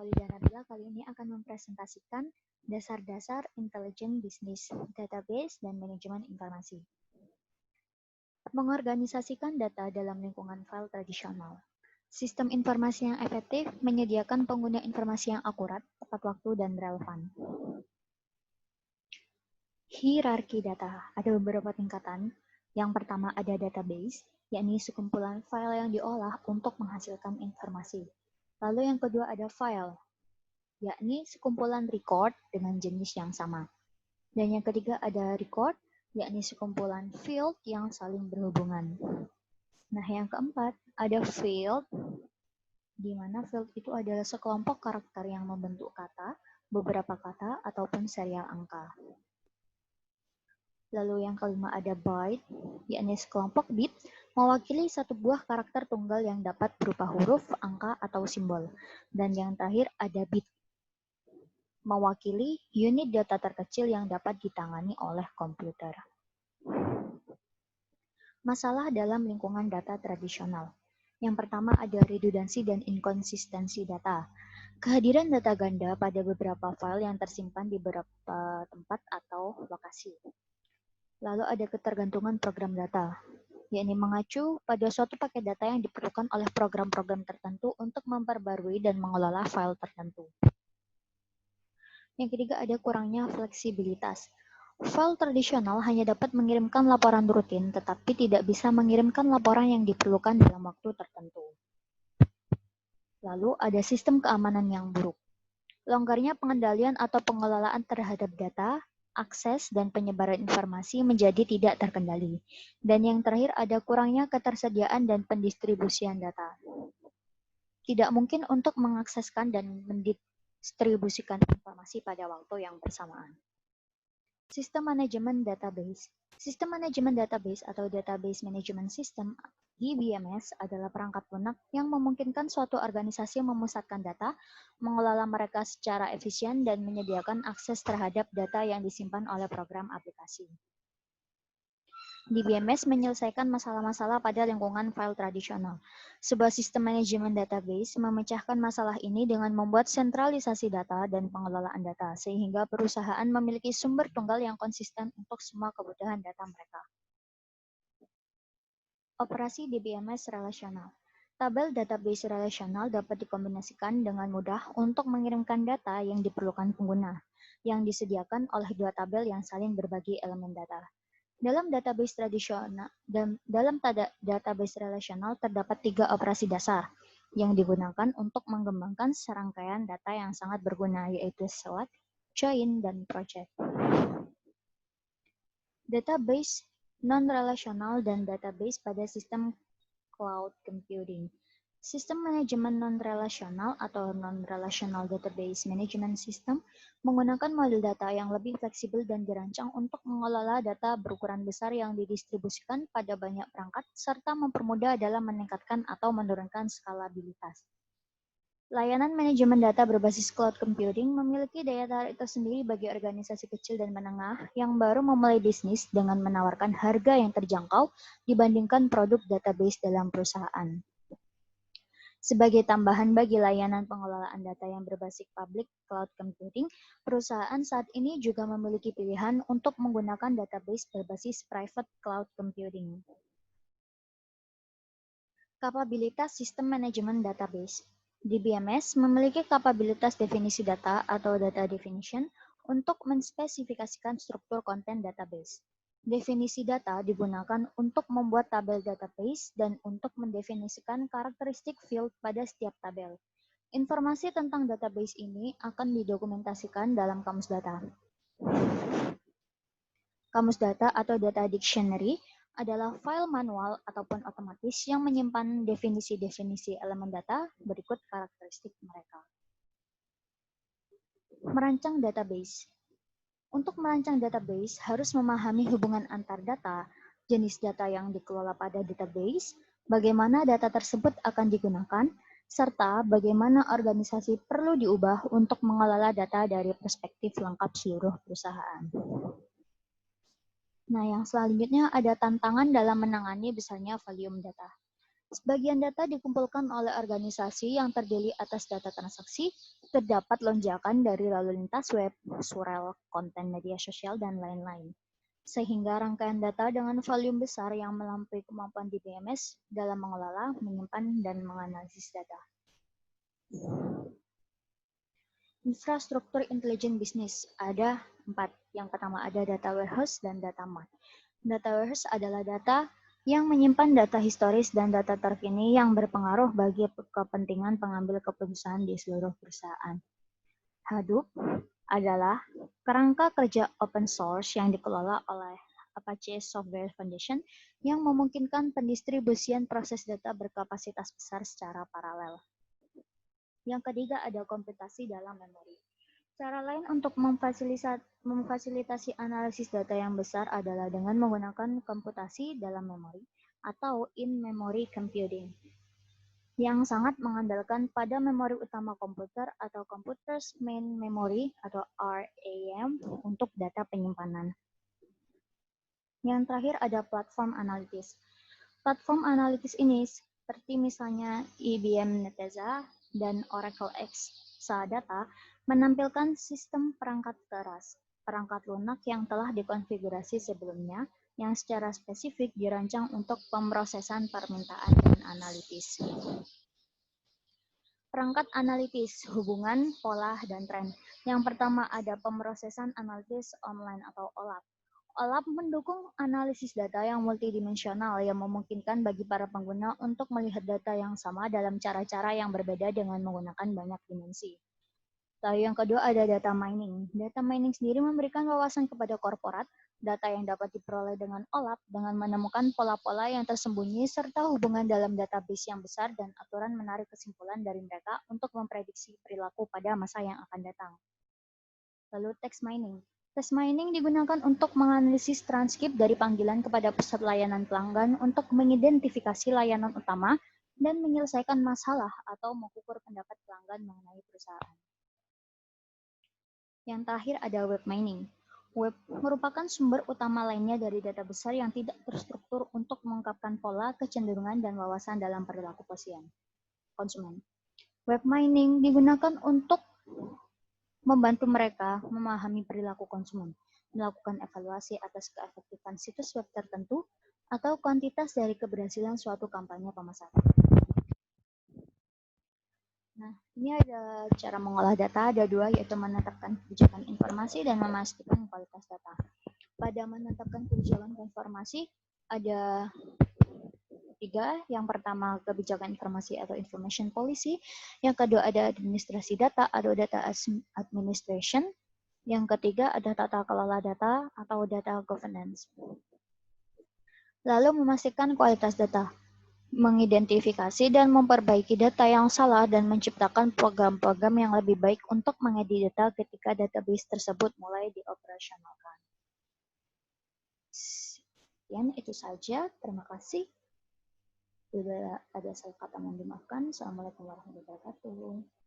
Maulida Nabila kali ini akan mempresentasikan dasar-dasar intelijen bisnis, database, dan manajemen informasi. Mengorganisasikan data dalam lingkungan file tradisional. Sistem informasi yang efektif menyediakan pengguna informasi yang akurat, tepat waktu, dan relevan. Hierarki data. Ada beberapa tingkatan. Yang pertama ada database, yakni sekumpulan file yang diolah untuk menghasilkan informasi. Lalu yang kedua ada file, yakni sekumpulan record dengan jenis yang sama. Dan yang ketiga ada record, yakni sekumpulan field yang saling berhubungan. Nah, yang keempat ada field, di mana field itu adalah sekelompok karakter yang membentuk kata, beberapa kata, ataupun serial angka. Lalu yang kelima ada byte, yakni sekelompok bit, mewakili satu buah karakter tunggal yang dapat berupa huruf, angka, atau simbol. Dan yang terakhir ada bit, mewakili unit data terkecil yang dapat ditangani oleh komputer. Masalah dalam lingkungan data tradisional. Yang pertama ada redundansi dan inkonsistensi data. Kehadiran data ganda pada beberapa file yang tersimpan di beberapa tempat atau lokasi. Lalu ada ketergantungan program data, yakni mengacu pada suatu paket data yang diperlukan oleh program-program tertentu untuk memperbarui dan mengelola file tertentu. Yang ketiga ada kurangnya fleksibilitas. File tradisional hanya dapat mengirimkan laporan rutin, tetapi tidak bisa mengirimkan laporan yang diperlukan dalam waktu tertentu. Lalu ada sistem keamanan yang buruk. Longgarnya pengendalian atau pengelolaan terhadap data, akses, dan penyebaran informasi menjadi tidak terkendali. Dan yang terakhir ada kurangnya ketersediaan dan pendistribusian data. Tidak mungkin untuk mengakseskan dan mendistribusikan informasi pada waktu yang bersamaan. Sistem manajemen database. Sistem manajemen database atau Database Management System (DBMS) adalah perangkat lunak yang memungkinkan suatu organisasi memusatkan data, mengelola mereka secara efisien, dan menyediakan akses terhadap data yang disimpan oleh program aplikasi. DBMS menyelesaikan masalah-masalah pada lingkungan file tradisional. Sebuah sistem manajemen database memecahkan masalah ini dengan membuat sentralisasi data dan pengelolaan data, sehingga perusahaan memiliki sumber tunggal yang konsisten untuk semua kebutuhan data mereka. Operasi DBMS relasional. Tabel database relasional dapat dikombinasikan dengan mudah untuk mengirimkan data yang diperlukan pengguna, yang disediakan oleh dua tabel yang saling berbagi elemen data. Dalam database tradisional, database relasional terdapat 3 operasi dasar yang digunakan untuk mengembangkan serangkaian data yang sangat berguna, yaitu select, join, dan project. Database non-relasional dan database pada sistem cloud computing. Sistem manajemen non-relasional atau non-relational database management system menggunakan model data yang lebih fleksibel dan dirancang untuk mengelola data berukuran besar yang didistribusikan pada banyak perangkat serta mempermudah dalam meningkatkan atau menurunkan skalabilitas. Layanan manajemen data berbasis cloud computing memiliki daya tarik tersendiri bagi organisasi kecil dan menengah yang baru memulai bisnis dengan menawarkan harga yang terjangkau dibandingkan produk database dalam perusahaan. Sebagai tambahan bagi layanan pengelolaan data yang berbasis public cloud computing, perusahaan saat ini juga memiliki pilihan untuk menggunakan database berbasis private cloud computing. Kapabilitas sistem manajemen database. DBMS memiliki kapabilitas definisi data atau data definition untuk menspesifikasikan struktur konten database. Definisi data digunakan untuk membuat tabel database dan untuk mendefinisikan karakteristik field pada setiap tabel. Informasi tentang database ini akan didokumentasikan dalam kamus data. Kamus data atau data dictionary adalah file manual ataupun otomatis yang menyimpan definisi-definisi elemen data berikut karakteristik mereka. Merancang database. Untuk merancang database, harus memahami hubungan antar data, jenis data yang dikelola pada database, bagaimana data tersebut akan digunakan, serta bagaimana organisasi perlu diubah untuk mengelola data dari perspektif lengkap seluruh perusahaan. Nah, yang selanjutnya ada tantangan dalam menangani besarnya volume data. Sebagian data dikumpulkan oleh organisasi yang terdiri atas data transaksi, terdapat lonjakan dari lalu lintas web, surel, konten media sosial, dan lain-lain. Sehingga rangkaian data dengan volume besar yang melampaui kemampuan DBMS dalam mengelola, menyimpan, dan menganalisis data. Infrastruktur intelijen bisnis ada 4. Yang pertama ada data warehouse dan data mart. Data warehouse adalah data yang menyimpan data historis dan data terkini yang berpengaruh bagi kepentingan pengambil keputusan di seluruh perusahaan. Hadoop adalah kerangka kerja open source yang dikelola oleh Apache Software Foundation yang memungkinkan pendistribusian proses data berkapasitas besar secara paralel. Yang ketiga ada komputasi dalam memori. Cara lain untuk memfasilitasi analisis data yang besar adalah dengan menggunakan komputasi dalam memori atau in-memory computing yang sangat mengandalkan pada memori utama komputer atau Computer's Main Memory atau RAM untuk data penyimpanan. Yang terakhir ada platform analitis. Platform analitis ini seperti misalnya IBM Netezza dan Oracle Exadata menampilkan sistem perangkat keras, perangkat lunak yang telah dikonfigurasi sebelumnya yang secara spesifik dirancang untuk pemrosesan permintaan dan analitis. Perangkat analitis, hubungan, pola, dan tren. Yang pertama ada pemrosesan analitis online atau OLAP. OLAP mendukung analisis data yang multidimensional yang memungkinkan bagi para pengguna untuk melihat data yang sama dalam cara-cara yang berbeda dengan menggunakan banyak dimensi. Lalu yang kedua ada data mining. Data mining sendiri memberikan wawasan kepada korporat, data yang dapat diperoleh dengan OLAP dengan menemukan pola-pola yang tersembunyi serta hubungan dalam database yang besar dan aturan menarik kesimpulan dari mereka untuk memprediksi perilaku pada masa yang akan datang. Lalu text mining. Text mining digunakan untuk menganalisis transkrip dari panggilan kepada pusat layanan pelanggan untuk mengidentifikasi layanan utama dan menyelesaikan masalah atau mengukur pendapat pelanggan mengenai perusahaan. Yang terakhir ada web mining. Web merupakan sumber utama lainnya dari data besar yang tidak terstruktur untuk mengungkapkan pola, kecenderungan, dan wawasan dalam perilaku konsumen. Web mining digunakan untuk membantu mereka memahami perilaku konsumen, melakukan evaluasi atas keefektifan situs web tertentu, atau kuantitas dari keberhasilan suatu kampanye pemasaran. Nah, ini ada cara mengolah data, ada 2, yaitu menetapkan kebijakan informasi dan memastikan kualitas data. Pada menetapkan kebijakan informasi, ada 3. Yang pertama, kebijakan informasi atau information policy. Yang kedua, ada administrasi data atau data administration. Yang ketiga, ada tata kelola data atau data governance. Lalu memastikan kualitas data, mengidentifikasi dan memperbaiki data yang salah dan menciptakan program-program yang lebih baik untuk mengedit data ketika database tersebut mulai dioperasionalkan. Sekian itu saja. Terima kasih. Bila ada salah kata mohon dimaafkan. Assalamualaikum warahmatullahi wabarakatuh.